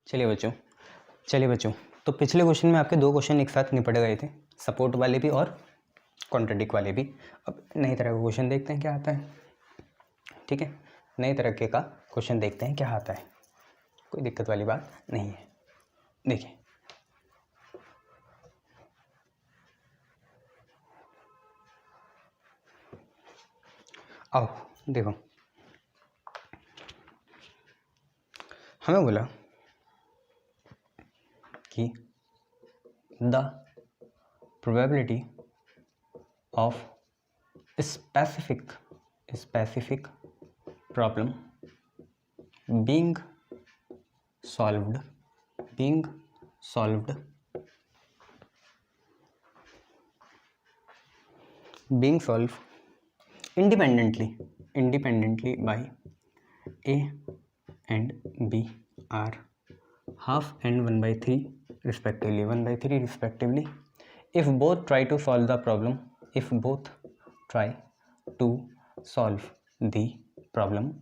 चलिए बच्चों, तो पिछले क्वेश्चन में आपके दो क्वेश्चन एक साथ निपट गए थे, सपोर्ट वाले भी और कॉन्ट्राडिक्ट वाले भी। अब नई तरह का क्वेश्चन देखते हैं क्या आता है। ठीक है, नई तरह के का क्वेश्चन देखते हैं क्या आता है, कोई दिक्कत वाली बात नहीं है। देखिए, आओ देखो, हमें बोला कि the probability of specific problem being solved independently by A and B are half and 1/3 respectively if both try to solve the problem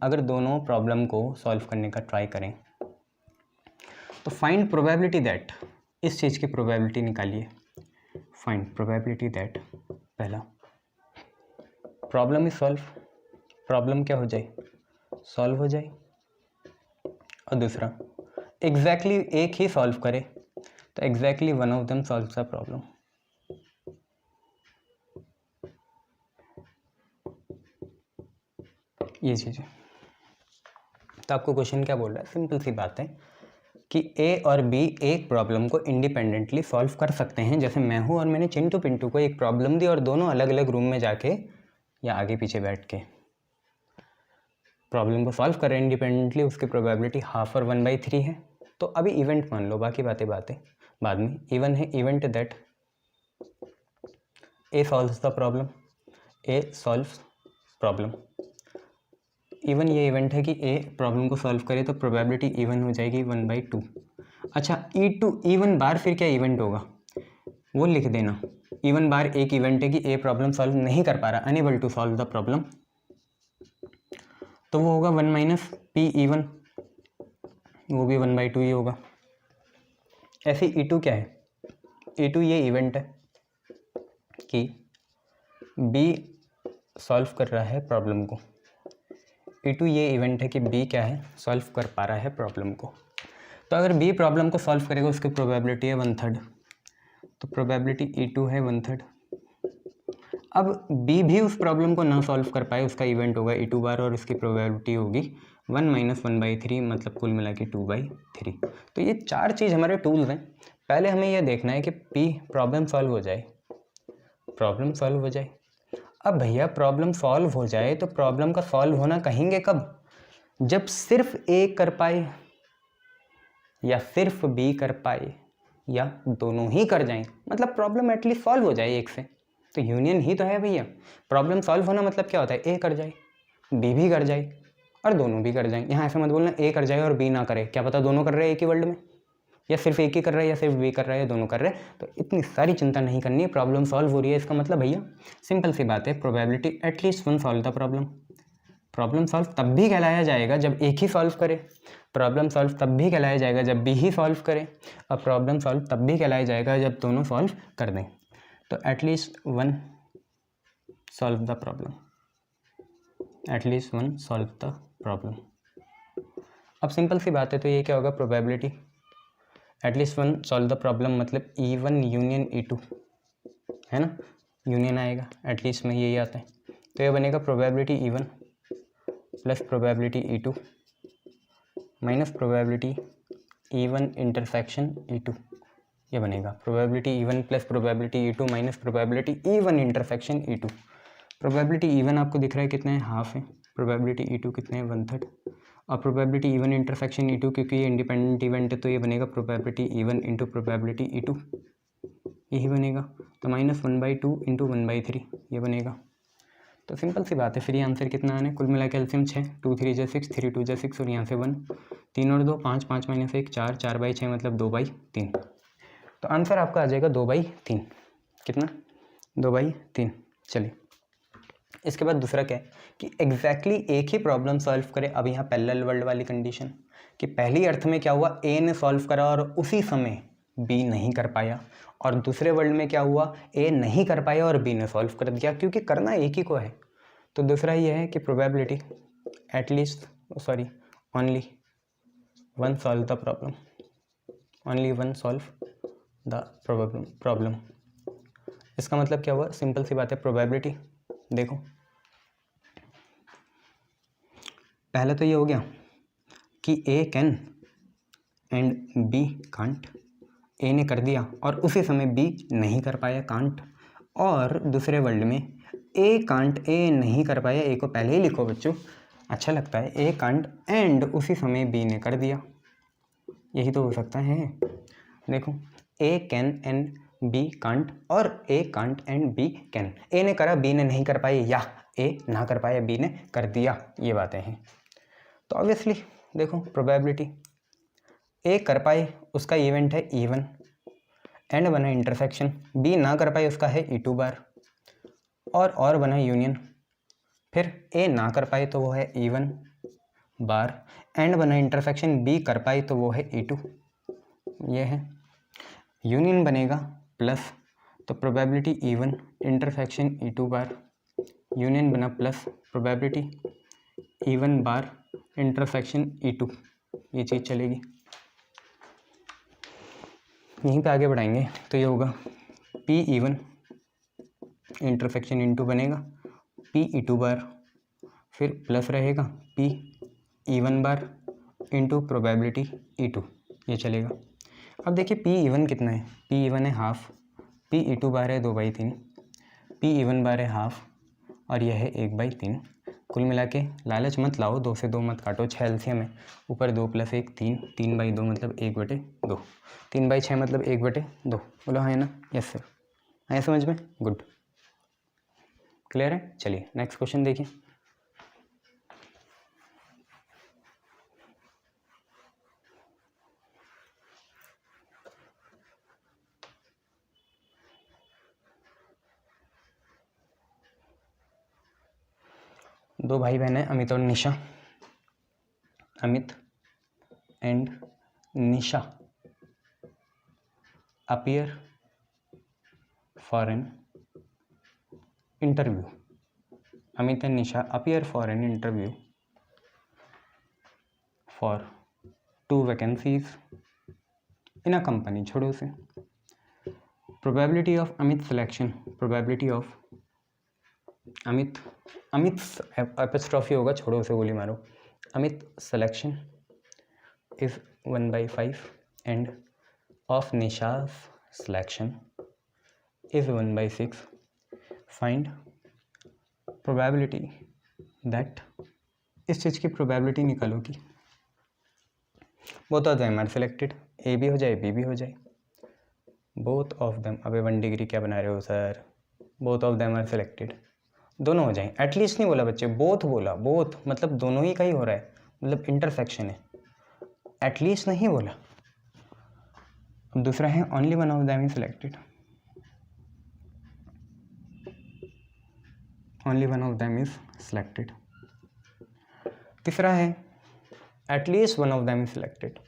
अगर दोनों प्रॉब्लम को सॉल्व करने का ट्राई करें तो फाइंड प्रोबेबिलिटी दैट, इस चीज़ की प्रोबेबिलिटी निकालिए। फाइंड प्रोबेबिलिटी दैट, पहला प्रॉब्लम इज सॉल्व, प्रॉब्लम क्या हो जाए, सॉल्व हो जाए, और दूसरा एग्जैक्टली एक ही सॉल्व करे तो exactly one of them solve the problem. ये चीज़ है। तो आपको क्वेश्चन क्या बोल रहा है, सिंपल सी बात है कि ए और बी एक प्रॉब्लम को इंडिपेंडेंटली सॉल्व कर सकते हैं। जैसे मैं हूँ और मैंने चिंटू पिंटू को एक प्रॉब्लम दी और दोनों अलग अलग रूम में जाके या आगे पीछे बैठ के प्रॉब्लम को सॉल्व करें इंडिपेंडेंटली, उसकी प्रोबेबिलिटी हाफ और 1/3 है। तो अभी इवेंट मान लो, बाकी बातें बाद में। इवन है event that A solves the problem, A solves problem. Even ये इवेंट है कि ए प्रॉब्लम को सॉल्व करे तो प्रोबेबिलिटी इवन हो जाएगी 1/2। अच्छा, इवन बार फिर क्या इवेंट होगा वो लिख देना। इवन बार एक इवेंट है कि ए प्रॉब्लम सॉल्व नहीं कर पा रहा, unable to solve the problem, तो वो होगा 1 - पी इवन, वो भी 1/2 ही होगा। ऐसे E2 क्या है, E2 ये इवेंट है कि बी सॉल्व कर रहा है प्रॉब्लम को। E2 ये इवेंट है कि बी क्या है, सॉल्व कर पा रहा है प्रॉब्लम को। तो अगर बी प्रॉब्लम को सॉल्व करेगा उसकी प्रोबेबिलिटी है 1/3, तो प्रोबेबिलिटी E2 है 1/3। अब बी भी उस प्रॉब्लम को ना सॉल्व कर पाए, उसका इवेंट होगा E2 बार और उसकी प्रोबेबिलिटी होगी 1 - 1/3, मतलब कुल मिला के 2/3। तो ये चार चीज़ हमारे टूल्स हैं। पहले हमें यह देखना है कि पी प्रॉब्लम सॉल्व हो जाए, अब भैया प्रॉब्लम सॉल्व हो जाए तो प्रॉब्लम का सॉल्व होना कहेंगे कब, जब सिर्फ ए कर पाए या सिर्फ बी कर पाए या दोनों ही कर जाएं, मतलब प्रॉब्लम एटलीस्ट सॉल्व हो जाए एक से। तो यूनियन ही तो है भैया। प्रॉब्लम सॉल्व होना मतलब क्या होता है, ए कर जाए, बी भी कर जाए और दोनों भी कर जाएं। यहाँ ऐसे मत बोलना ए कर जाए और बी ना करे, क्या पता दोनों कर रहे हैं एक ही वर्ल्ड में, या सिर्फ एक ही कर रहा है या सिर्फ बी कर रहा है या दोनों कर रहे हैं। तो इतनी सारी चिंता नहीं करनी है, प्रॉब्लम सॉल्व हो रही है इसका मतलब भैया सिंपल सी बात है, probability at least one solve the problem. Problem solve तब भी कहलाया जाएगा जब एक ही सॉल्व करे, प्रॉब्लम सॉल्व तब भी कहलाया जाएगा जब बी ही सॉल्व करे, और प्रॉब्लम सॉल्व तब भी कहलाया जाएगा जब दोनों सॉल्व कर दें। तो at least one solve the problem, at least one solve the problem. अब सिंपल सी बात है, तो ये क्या होगा, probability at least one solve the problem मतलब E1 यूनियन E2 है ना, यूनियन आएगा, एटलीस्ट में यही आता है। तो ये बनेगा probability E1 plus probability E2 minus probability E1 intersection E2, ये बनेगा probability E1 plus probability E2 minus probability E1 intersection E2। Probability E1 आपको दिख रहा है कितना है, हाफ है, प्रोबेबिलिटी E2 कितने हैं, 1/3, और प्रोबेबिलिटी E1 इंटरसेक्शन E2 क्योंकि ये इंडिपेंडेंट इवेंट है तो ये बनेगा probability E1 into probability E2, यही बनेगा। तो -1/2 इंटू 1/3 ये बनेगा। तो सिंपल सी बात है, फिर ये आंसर कितना आना है, कुल मिला के एलसीएम 6, 2 3 जा 6, 3 2 जा 6 और यहाँ से 1, 3 और 2 5, 5 - 1 4, 4/6 मतलब 2/3। तो आंसर आपका आ जाएगा 2/3, कितना, 2/3। चलिए इसके बाद दूसरा क्या है कि एग्जैक्टली एक ही प्रॉब्लम सॉल्व करे। अब यहाँ पैरेलल वर्ल्ड वाली कंडीशन, कि पहली अर्थ में क्या हुआ, ए ने सॉल्व करा और उसी समय बी नहीं कर पाया, और दूसरे वर्ल्ड में क्या हुआ, ए नहीं कर पाया और बी ने सॉल्व कर दिया, क्योंकि करना एक ही को है। तो दूसरा ये है कि probability at least only one solve the problem, only one solve the problem. इसका मतलब क्या हुआ, सिंपल सी बात है, प्रोबेबिलिटी देखो पहले तो ये हो गया कि ए कैन एंड बी कांट, ए ने कर दिया और उसी समय बी नहीं कर पाया, कांट। और दूसरे वर्ल्ड में ए कांट, ए नहीं कर पाया, ए को पहले ही लिखो बच्चों, अच्छा लगता है, ए कांट एंड उसी समय बी ने कर दिया, यही तो हो सकता है। देखो ए कैन एंड बी कांट और ए कांट एंड बी कैन, ए ने करा बी ने नहीं कर पाई, या ए ना कर पाया बी ने कर दिया, ये बातें हैं। तो ऑब्वियसली देखो प्रोबेबिलिटी ए कर पाए उसका इवेंट है E1, एंड बना इंटरसेक्शन, बी ना कर पाए उसका है E2 बार, और बना यूनियन, फिर ए ना कर पाए तो वो है E1 बार, एंड बना इंटरसेक्शन, बी कर पाई तो वो है E2, ये है यूनियन बनेगा प्लस, तो प्रोबेबिलिटी E1 इंटरसेक्शन E2 बार, यूनियन बना प्लस प्रोबेबिलिटी E1 बार इंटरसेक्शन E2, ये चीज़ चलेगी। यहीं पे आगे बढ़ाएंगे तो ये होगा P1 इंटरसेक्शन E2 बनेगा P2 बार, फिर प्लस रहेगा P1 bar into probability E2, ये चलेगा। अब देखिए P1 कितना है, P1 है हाफ, P2 बार है 2/3, P1 बार है हाफ और यह है 1/3। कुल मिला के लालच मत लाओ, 2 से 2 मत काटो, 6 एलसीएम है, ऊपर 2 + 1 3, 3/2 मतलब 1/2, 3/6 मतलब 1/2। बोलो हाँ है ना, यस सर, आया समझ में, गुड, क्लियर है। चलिए नेक्स्ट क्वेश्चन देखिए। दो भाई बहन है, अमित और Nisha, Amit and Nisha appear for an interview, Amit and Nisha appear for an interview for 2 vacancies in a company, छोड़ो से। Probability of Amit selection, probability of Amit apostrophe होगा, छोड़ो उसे, गोली मारो, Amit selection is 1/5 and of Nisha's selection is 1/6, find probability that, इस चीज़ की प्रोबेबिलिटी निकालो कि both of them are selected, ए भी हो जाए बी भी हो जाए, बोथ ऑफ देम, अबे 1 डिग्री क्या बना रहे हो sir, both of them are selected, दोनों हो जाए, एटलीस्ट नहीं बोला बच्चे, बोथ बोला, बोथ मतलब दोनों ही का ही हो रहा है, मतलब इंटरसेक्शन है, एटलीस्ट नहीं बोला। अब दूसरा है only one of them is selected, only one of them is selected. तीसरा है at least one of them is selected,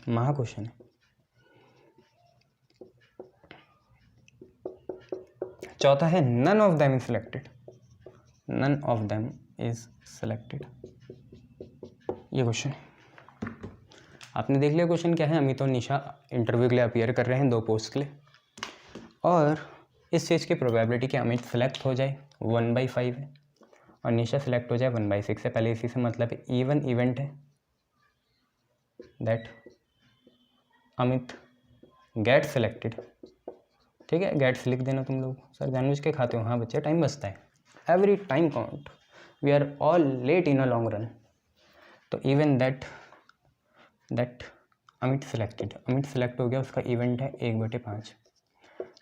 महा क्वेश्चन है। चौथा है none of them is selected, none of them is selected, ये क्वेश्चन है। आपने देख लिया क्वेश्चन क्या है, अमित और निशा इंटरव्यू के लिए अपीयर कर रहे हैं 2 पोस्ट के लिए, और इस चीज़ की प्रोबेबिलिटी कि अमित सेलेक्ट हो जाए 1/5 है और निशा सेलेक्ट हो जाए 1/6 है। पहले इसी से मतलब है इवन इवेंट है दैट अमित गेट सेलेक्टेड, ठीक है, गेट्स लिख देना तुम लोग, सर जानबूझ के खाते हो, हाँ बच्चे टाइम बचता है, every time count, we are all late in a long run. तो even that Amit selected, Amit select हो गया, उसका इवेंट है 1/5,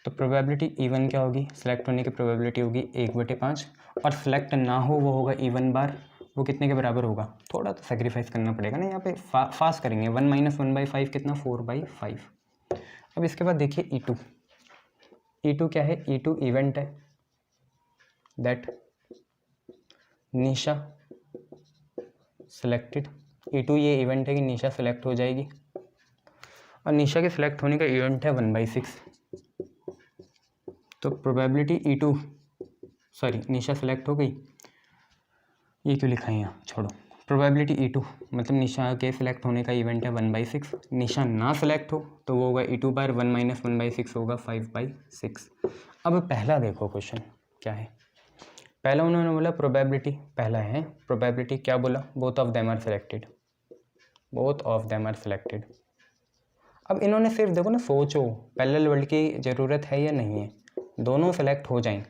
तो प्रोबेबिलिटी इवन क्या होगी, सेलेक्ट होने की प्रोबेबिलिटी होगी 1/5, और सेलेक्ट ना हो वो होगा इवन बार, वो कितने के बराबर होगा, थोड़ा तो सेक्रीफाइस करना पड़ेगा ना यहाँ पे, फास्ट करेंगे, 1 - 1/5 कितना, 4/5। अब इसके बाद देखिए E2 क्या है, E2 इवेंट है दैट निशा सेलेक्टेड E2 ये इवेंट है कि निशा सेलेक्ट हो जाएगी, और निशा के सिलेक्ट होने का इवेंट है 1/6। तो प्रोबेबिलिटी E2, सॉरी निशा सेलेक्ट हो गई, ये क्यों लिखा है यहाँ, छोड़ो। प्रोबेबिलिटी E2 मतलब निशा के सिलेक्ट होने का इवेंट है 1/6। निशा ना सिलेक्ट हो तो वो होगा E2 बार 1 - 1/6 होगा 5/6। अब पहला देखो क्वेश्चन क्या है। पहला उन्होंने बोला प्रोबेबिलिटी, पहला है प्रोबेबिलिटी, क्या बोला, both of them are selected, both of them are selected. अब इन्होंने सिर्फ देखो ना, सोचो पैरेलल वर्ल्ड की ज़रूरत है या नहीं है, दोनों सेलेक्ट हो जाएं,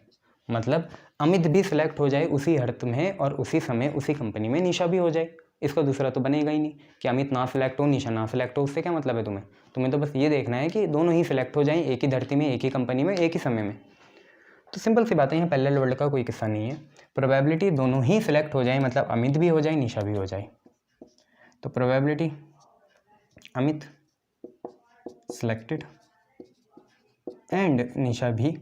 मतलब अमित भी सिलेक्ट हो जाए उसी अर्थ में और उसी समय उसी कंपनी में निशा भी हो जाए। इसका दूसरा तो बनेगा ही नहीं कि अमित ना सिलेक्ट हो निशा ना सिलेक्ट हो, उससे क्या मतलब है तुम्हें तो बस ये देखना है कि दोनों ही सिलेक्ट हो जाएं एक ही धरती में, एक ही कंपनी में, एक ही समय में। तो सिंपल सी बात है, यहाँ पैरेलल वर्ल्ड का कोई किस्सा नहीं है। प्रोबेबिलिटी दोनों ही सिलेक्ट हो जाए, मतलब अमित भी हो जाए निशा भी हो जाए। तो प्रोबेबिलिटी अमित सिलेक्टेड एंड निशा भी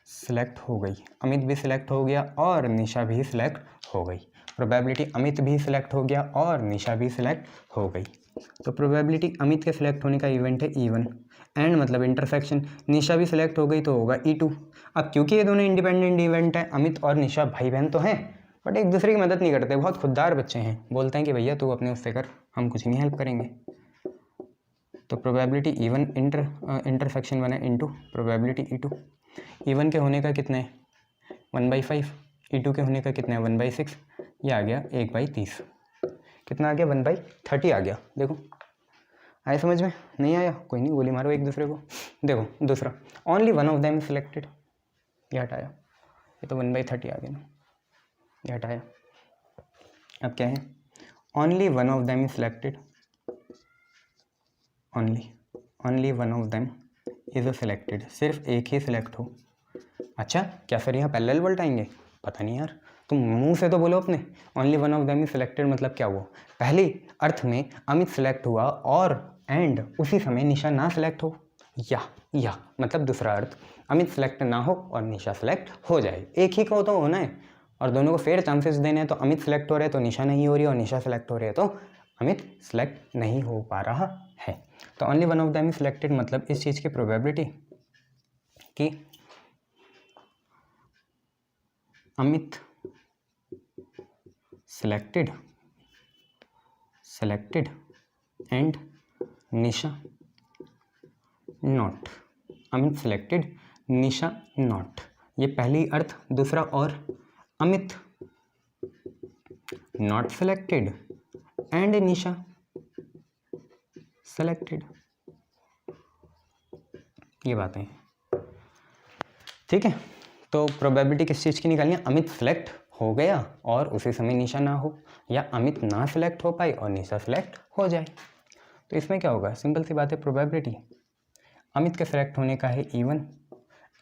सिलेक्ट हो गई, अमित भी सिलेक्ट हो गया और निशा भी सिलेक्ट हो गई। प्रोबेबिलिटी अमित भी सिलेक्ट हो गया और निशा भी सिलेक्ट हो गई। तो प्रोबेबिलिटी अमित के सिलेक्ट होने का इवेंट है E1 एंड मतलब इंटरसेक्शन, निशा भी सिलेक्ट हो गई तो होगा E2। अब क्योंकि ये दोनों इंडिपेंडेंट इवेंट है, अमित और निशा भाई बहन तो हैं बट एक दूसरे की मदद नहीं करते, बहुत खुददार बच्चे हैं, बोलते हैं कि भैया तू अपने उससे कर, हम कुछ नहीं हेल्प करेंगे। तो प्रोबेबिलिटी E1 इंटरसेक्शन बना इंटू प्रोबेबिलिटी E2। E1 के होने का कितना है 1/5, E2 के होने का कितना है 1/6, ये आ गया 1/30। कितना आ गया 1/30 आ गया। देखो आया समझ में, नहीं आया कोई नहीं, गोली मारो एक दूसरे को। देखो दूसरा, only one of them selected, ये हटाया, ये तो 1/30 आ गया ना, ये हटाया। अब क्या है, only one of them selected, only one of them is selected, सिर्फ एक ही सिलेक्ट हो। अच्छा क्या सर यहाँ पैरेलल वर्ल्ड आएंगे, पता नहीं यार, तुम मुंह से तो बोलो अपने। Only one of them is selected मतलब क्या हुआ, पहले अर्थ में अमित सिलेक्ट हुआ और एंड उसी समय निशा ना सिलेक्ट हो, या मतलब दूसरा अर्थ अमित सिलेक्ट ना हो और निशा सिलेक्ट हो जाए, एक ही को तो होना है और दोनों को फेयर चांसेस देने हैं। तो अमित सिलेक्ट हो रहे हैं तो निशा नहीं हो रही, और निशा सिलेक्ट हो रही है तो अमित सिलेक्ट नहीं हो पा रहा है। तो only one of them is selected मतलब इस चीज़ की प्रोबेबिलिटी कि Amit selected and Nisha not, Amit selected Nisha not, ये पहली अर्थ। दूसरा और Amit not selected and Nisha selected, ये बातें हैं, ठीक है। तो प्रोबेबिलिटी किस चीज़ की निकालनी है, अमित सिलेक्ट हो गया और उसी समय निशा ना हो, या अमित ना सिलेक्ट हो पाए और निशा सिलेक्ट हो जाए। तो इसमें क्या होगा, सिंपल सी बात है, प्रोबेबिलिटी अमित के सिलेक्ट होने का है E1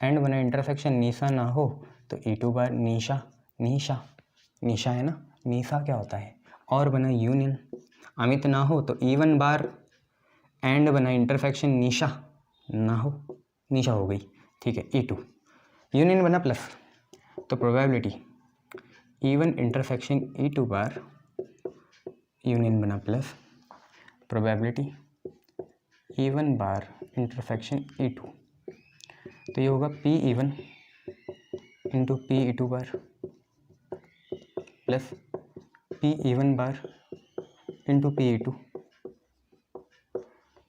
एंड बना इंटरसेक्शन निशा ना हो तो E2 बार निशा है ना, निशा क्या होता है, और बना यूनियन अमित ना हो तो E1 बार एंड बना इंटरसेक्शन निशा ना हो, निशा हो गई, ठीक है, E2 यूनियन बना प्लस। तो प्रोबेबिलिटी E1 इंटरसेक्शन E2 बार यूनियन बना प्लस, प्रोबेबिलिटी E1 बार इंटरसेक्शन E2, तो ये होगा PE1 इंटू PE2 बार plus PE1 bar into PE2।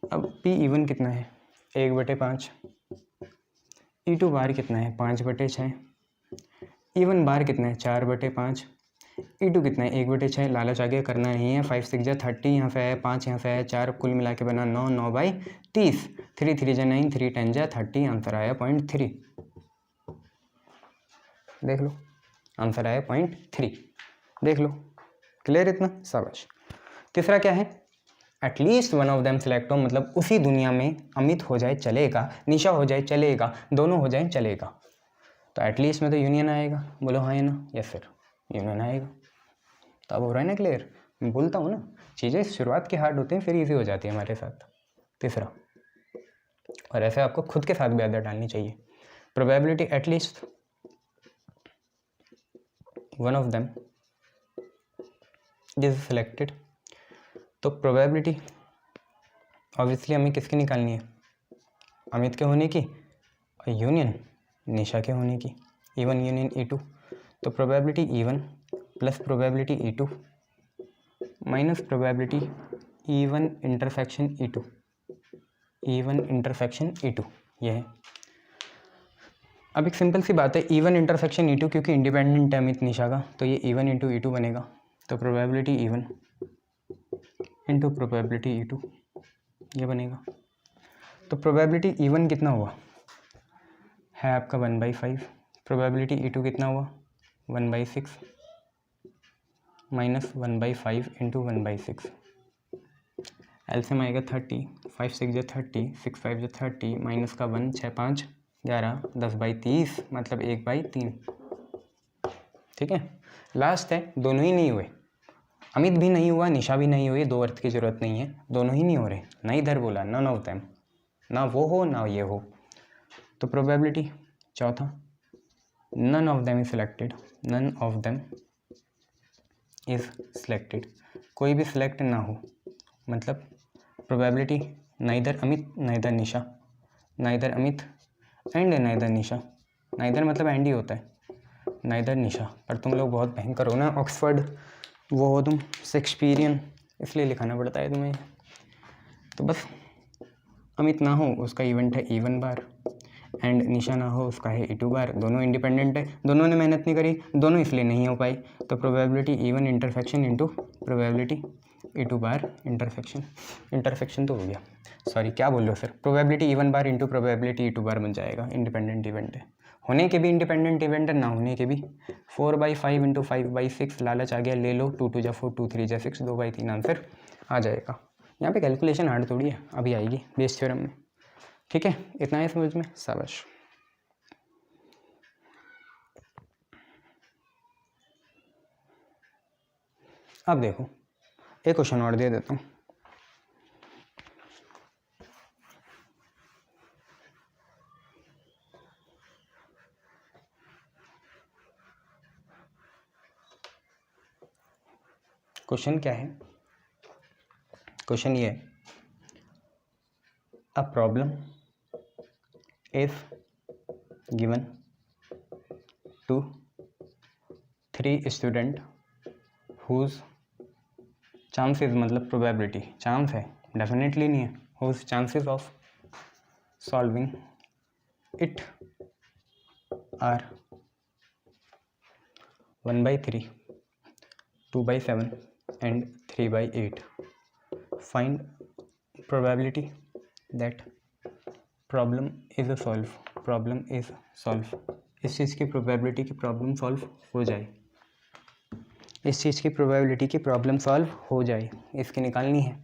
अब PE1 कितना है 1/5, E2 बार कितना है 5/6, E1 बार कितना है 4/5, E2 कितना है 1/6, लालच आगे करना नहीं है, 5 6 जा 30, यहाँ से आया 5, यहाँ से आया 4, कुल मिला के बना 9, 9/30, 3 3 जा 9, 3 10 जा 30, आंसर आया 0.3, देख लो आंसर आया 0.3, देख लो, क्लियर इतना, शाबाश। तीसरा क्या है, at least one of them select हो, मतलब उसी दुनिया में अमित हो जाए चलेगा, निशा हो जाए चलेगा, दोनों हो जाए चलेगा। तो एटलीस्ट में तो यूनियन आएगा, बोलो हाँ है ना, यस सर यूनियन आएगा। तो अब हो रहा है ना क्लियर, मैं बोलता हूँ ना चीज़ें शुरुआत के हार्ड होते हैं फिर इजी हो जाती है हमारे साथ। तीसरा, और ऐसे आपको खुद के साथ भी आदत डालनी चाहिए, probability at least one of them this selected. तो प्रोबेबिलिटी ऑब्वियसली हमें किसकी निकालनी है, अमित के होने की और यूनियन निशा के होने की, E1 यूनियन E2। तो probability E1 plus probability E2 minus probability E1 intersection E2, E1 intersection E2 ये है। अब एक सिंपल सी बात है, E1 इंटरसेक्शन E2 क्योंकि इंडिपेंडेंट है अमित निशा का, तो ये E1 इंटू E2 बनेगा। तो probability E1 into probability E2 ये बनेगा। तो प्रोबेबिलिटी E1 कितना हुआ है आपका 1/5, प्रोबेबिलिटी E2 कितना हुआ 1/6 माइनस 1/5 इंटू 1/6, एलसीएम आएगा 30, 5 6 जो 30, 6 5 जो 30, माइनस का 1 6 5 11 10/30 मतलब 1/3। ठीक है, लास्ट है, दोनों ही नहीं हुए, अमित भी नहीं हुआ निशा भी नहीं हुई, दो अर्थ की जरूरत नहीं है, दोनों ही नहीं हो रहे, ना इधर बोला नन ऑफ देम, ना वो हो ना ये हो। तो प्रोबेबिलिटी चौथा, none of them is selected, none of them is selected, कोई भी सिलेक्ट ना हो, मतलब probability neither Amit neither Nisha, neither Amit and neither Nisha, neither मतलब एंड ही होता है, नाइदर निशा। पर तुम लोग बहुत भयंकर हो ना, ऑक्सफोर्ड वो हो तुम, शेक्सपियरियन, इसलिए लिखाना पड़ता है तुम्हें। तो बस अमित ना हो उसका इवेंट है E1 बार, एंड निशा ना हो उसका है E2 बार, दोनों इंडिपेंडेंट है, दोनों ने मेहनत नहीं करी, दोनों इसलिए नहीं हो पाई। तो probability E1 intersection into probability E2 बार इंटरसेक्शन, इंटरसेक्शन तो हो गया, सॉरी क्या बोल रहे हो sir, probability E1 bar into probability E2 बार बन जाएगा, इंडिपेंडेंट इवेंट है, होने के भी इंडिपेंडेंट इवेंट है, ना होने के भी। 4/5 इंटू 5/6, लालच आ गया ले लो, 2 2 जा 4 2 3 जा 6, 2/3 आंसर आ जाएगा। यहाँ पे कैलकुलेशन हार्ड थोड़ी है, अभी आएगी बेस थ्योरम में। ठीक है, इतना है समझ में, शाबाश। अब देखो एक क्वेश्चन और दे देता हूँ, क्वेश्चन क्या है, क्वेश्चन ये है, a problem if given to 3 student whose chances, मतलब प्रोबेबिलिटी, चांस है डेफिनेटली नहीं है, whose chances of solving it are 1/3, 2/7 and 3/8, find probability that problem is solve, problem is solve। इस चीज़ की प्रोबेबिलिटी की प्रॉब्लम सॉल्व हो जाए, इस चीज़ की प्रोबेबिलिटी की प्रॉब्लम सॉल्व हो जाए, इसकी निकालनी है।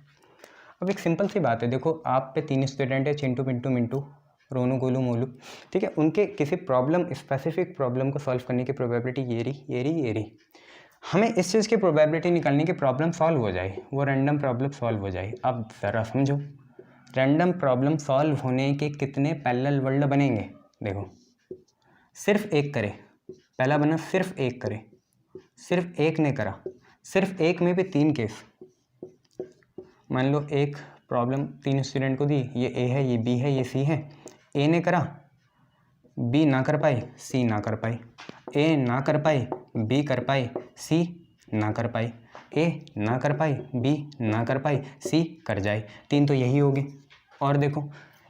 अब एक सिंपल सी बात है, देखो आप पे 3 स्टूडेंट है, चिंटू पिंटू मिंटू रोनू गोलू मोलू, ठीक है, उनके किसी प्रॉब्लम, स्पेसिफिक प्रॉब्लम को सॉल्व करने की प्रोबेबिलिटी ये रही, हमें इस चीज़ की प्रोबेबिलिटी निकालने की प्रॉब्लम सॉल्व हो जाए, वो रैंडम प्रॉब्लम सॉल्व हो जाए। अब ज़रा समझो, रैंडम प्रॉब्लम सॉल्व होने के कितने पैरेलल वर्ल्ड बनेंगे, देखो सिर्फ एक करे, पहला बना सिर्फ एक करे, सिर्फ एक ने करा, सिर्फ एक में भी 3 केस, मान लो एक प्रॉब्लम 3 स्टूडेंट को दी, ये ए है, ये बी है, ये सी है, ए ने करा, बी ना कर पाए, सी ना कर पाए, ए ना कर पाए, बी कर पाए, सी ना कर पाए, ए ना कर पाए, बी ना कर पाए, सी कर जाए, 3 तो यही हो गए। और देखो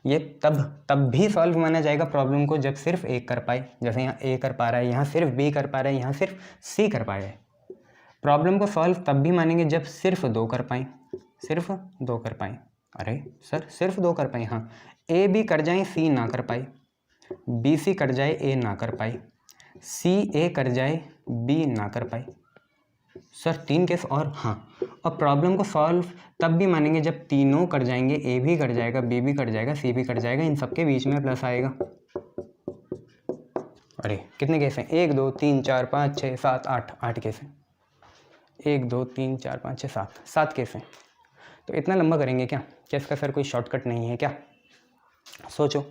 ये तब भी सॉल्व माना जाएगा प्रॉब्लम को जब सिर्फ एक कर पाए, जैसे यहाँ ए कर पा रहा है, यहाँ सिर्फ बी कर पा रहा है, यहाँ सिर्फ सी कर पाए है। प्रॉब्लम को सॉल्व तब भी मानेंगे जब सिर्फ 2 कर पाए, सिर्फ 2 कर पाए, अरे सर सिर्फ 2 कर पाए, हाँ, ए बी कर जाए, सी ना कर पाए, बी सी कर जाए, ए ना कर पाए, सी ए कर जाए, बी ना कर पाए, सर 3 केस और, हाँ, और प्रॉब्लम को सॉल्व तब भी मानेंगे जब तीनों कर जाएंगे, ए भी कर जाएगा, बी भी कर जाएगा, सी भी कर जाएगा, इन सबके बीच में प्लस आएगा। अरे कितने केस हैं, 1 2 3 4 5 6 7 8 केस हैं, 1 2 3 4 5 6 7 केस हैं। तो इतना लंबा करेंगे क्या इसका सर कोई शॉर्टकट नहीं है क्या, सोचो।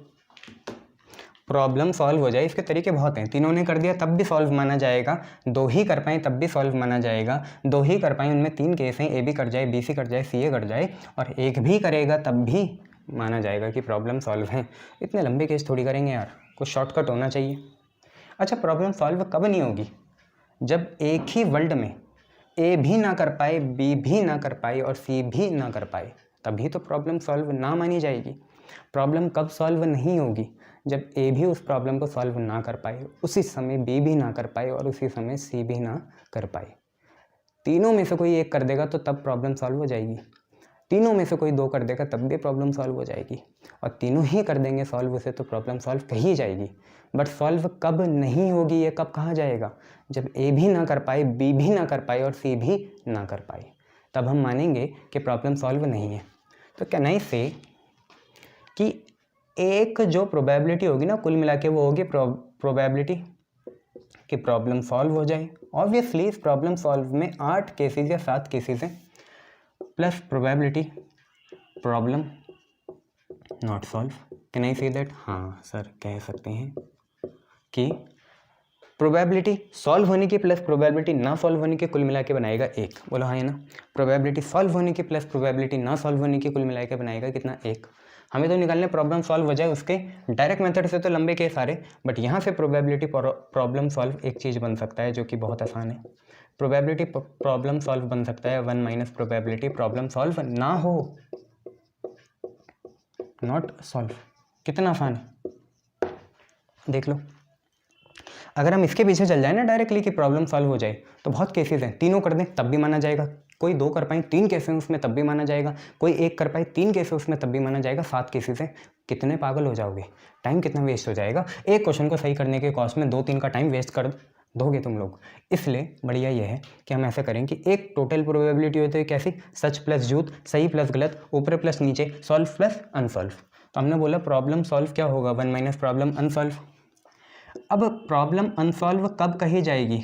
प्रॉब्लम सॉल्व हो जाए इसके तरीके बहुत हैं। तीनों ने कर दिया तब भी सॉल्व माना जाएगा, दो ही कर पाएँ तब भी सॉल्व माना जाएगा, दो ही कर पाएँ उनमें 3 केस हैं, ए बी कर जाए, बी सी कर जाए, सी ए कर जाए, और एक भी करेगा तब भी माना जाएगा कि प्रॉब्लम सॉल्व है। इतने लंबे केस थोड़ी करेंगे यार, कुछ शॉर्टकट होना चाहिए। अच्छा, प्रॉब्लम सॉल्व कब नहीं होगी? जब एक ही वर्ल्ड में ए भी ना कर पाए, बी भी ना कर पाए और सी भी ना कर पाए, तभी तो प्रॉब्लम सॉल्व ना मानी जाएगी। प्रॉब्लम कब सॉल्व नहीं होगी? जब ए भी उस प्रॉब्लम को सॉल्व ना कर पाए, उसी समय बी भी ना कर पाए और उसी समय सी भी ना कर पाए। तीनों में से कोई एक कर देगा तो तब प्रॉब्लम सॉल्व हो जाएगी, तीनों में से कोई दो कर देगा तब भी प्रॉब्लम सॉल्व हो जाएगी, और तीनों ही कर देंगे सॉल्व उसे तो प्रॉब्लम सॉल्व कही जाएगी। बट सॉल्व कब नहीं होगी, ये कब कहा जाएगा? जब ए भी ना कर पाए, बी भी ना कर पाए और सी भी ना कर पाए, तब हम मानेंगे कि प्रॉब्लम सॉल्व नहीं है। तो कैन आई से कि एक जो प्रोबेबिलिटी होगी ना कुल मिला के, वो होगी प्रोबेबिलिटी कि प्रॉब्लम सॉल्व हो जाए। ऑब्वियसली इस प्रॉब्लम सॉल्व में 8 केसेस या 7 केसेस हैं, plus probability problem not solve. Can I say that? हाँ सर, कह सकते हैं कि प्रोबेबिलिटी सॉल्व होने की प्लस प्रोबेबिलिटी ना सॉल्व होने की कुल मिला के बनाएगा 1। बोलो हाँ है ना? प्रोबेबिलिटी सॉल्व होने की प्लस प्रोबेबिलिटी ना सॉल्व होने की कुल मिला के बनाएगा कितना? 1। हमें तो निकालने प्रॉब्लम सॉल्व हो जाए उसके डायरेक्ट मेथड से तो लंबे केस सारे, बट यहाँ से प्रोबेबिलिटी प्रॉब्लम सॉल्व एक चीज़ बन सकता है जो कि बहुत आसान है। प्रोबेबिलिटी प्रॉब्लम सॉल्व बन सकता है 1 माइनस प्रोबेबिलिटी प्रॉब्लम सॉल्व ना हो, नॉट सॉल्व। कितना आसान है देख लो। अगर हम इसके पीछे चल जाए ना डायरेक्टली कि प्रॉब्लम सॉल्व हो जाए, तो बहुत केसेस हैं, तीनों कर दें तब भी माना जाएगा, कोई 2 कर पाए 3 केसेस उसमें तब भी माना जाएगा, कोई 1 कर पाए 3 केसेस उसमें तब भी माना जाएगा। 7 केसेस हैं, कितने पागल हो जाओगे, टाइम कितना वेस्ट हो जाएगा। एक क्वेश्चन को सही करने के कॉस्ट में 2-3 का टाइम वेस्ट कर दोगे तुम लोग। इसलिए बढ़िया ये है कि हम ऐसा करें कि एक टोटल प्रोबेबिलिटी होती है कैसी, सच प्लस झूठ, सही प्लस गलत, ऊपर प्लस नीचे, सॉल्व प्लस अनसॉल्व। तो हमने बोला प्रॉब्लम सॉल्व क्या होगा, 1 माइनस प्रॉब्लम अनसॉल्व। अब प्रॉब्लम अनसॉल्व कब कही जाएगी?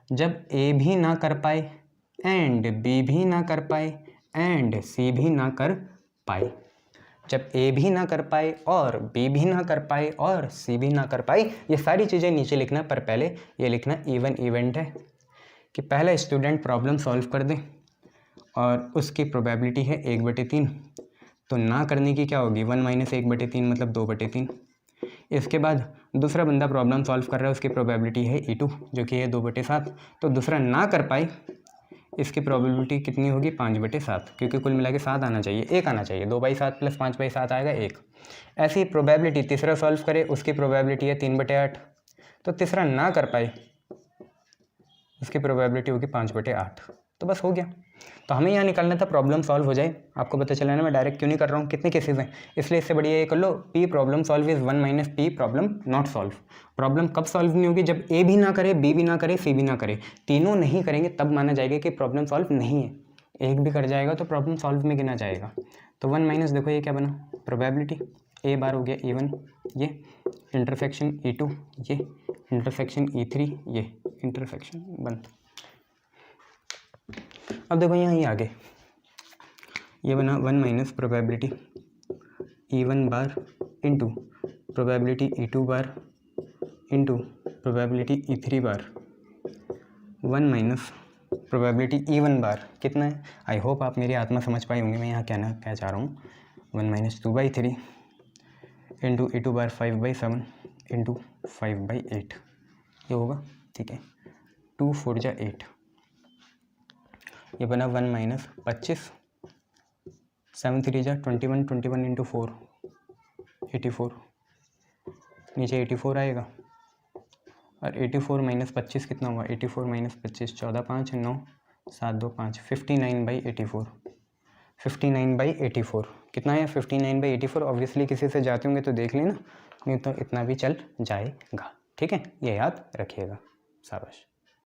जब ए भी ना कर पाए एंड बी भी ना कर पाए एंड सी भी ना कर पाए। जब ए भी ना कर पाए और बी भी ना कर पाए और सी भी ना कर पाए, ये सारी चीज़ें नीचे लिखना, पर पहले ये लिखना इवन इवेंट है कि पहला स्टूडेंट प्रॉब्लम सॉल्व कर दे और उसकी प्रोबेबिलिटी है 1/3, तो ना करने की क्या होगी, 1 माइनस 1/3 मतलब 2/3। इसके बाद दूसरा बंदा प्रॉब्लम सॉल्व कर रहा है, उसकी प्रोबेबिलिटी है E2 जो कि है 2/7, तो दूसरा ना कर पाए इसकी प्रोबेबिलिटी कितनी होगी, 5/7, क्योंकि कुल मिला के 7 आना चाहिए, 1 आना चाहिए, 2/7 प्लस 5/7 आएगा 1। ऐसी प्रोबेबिलिटी तीसरा सॉल्व करे, उसकी प्रोबेबिलिटी है 3/8, तो तीसरा ना कर पाए उसकी प्रोबेबिलिटी होगी 5/8, तो बस हो गया। तो हमें यहाँ निकालना था प्रॉब्लम सॉल्व हो जाए। आपको पता चला ना मैं डायरेक्ट क्यों नहीं कर रहा हूँ, कितने केसेस हैं, इसलिए इससे बढ़िया ये कर लो, P problem solve is 1 minus P problem not solve. Problem कब सॉल्व नहीं होगी, जब ए भी ना करे, बी भी ना करे, सी भी ना करे, तीनों नहीं करेंगे तब माना जाएगा कि प्रॉब्लम सॉल्व नहीं है। एक भी कर जाएगा तो प्रॉब्लम सॉल्व में गिना जाएगा। तो 1 माइनस देखो ये क्या बना, प्रोबेबिलिटी ए बार हो गया E1, ये इंटरसेक्शन E2, ये इंटरसेक्शन E3, ये इंटरसेक्शन बंद। अब देखो यहाँ ये आगे ये बना 1 minus probability E1 bar into probability E2 bar into probability E3 बार, 1 माइनस प्रोबेबिलिटी E1 बार कितना है। आई होप आप मेरी आत्मा समझ पाए होंगे मैं यहाँ क्या चाह रहा हूँ। 1 माइनस 2/3 इंटू E2 बार 5/7 इंटू 5/8, ये होगा, ठीक है। 2 4 जा 8, ये बना 1 माइनस 25, 7 3 जा 21, 21 इंटू 4 84, नीचे 84 आएगा, और 84 माइनस 25 कितना हुआ, 84 माइनस 25 14 5 9 7 2 5, 59/84, 59/84 कितना है, 59/84। ऑब्वियसली किसी से जाते होंगे तो देख लेना, नहीं तो इतना भी चल जाएगा, ठीक है, ये याद रखिएगा, शाबाश।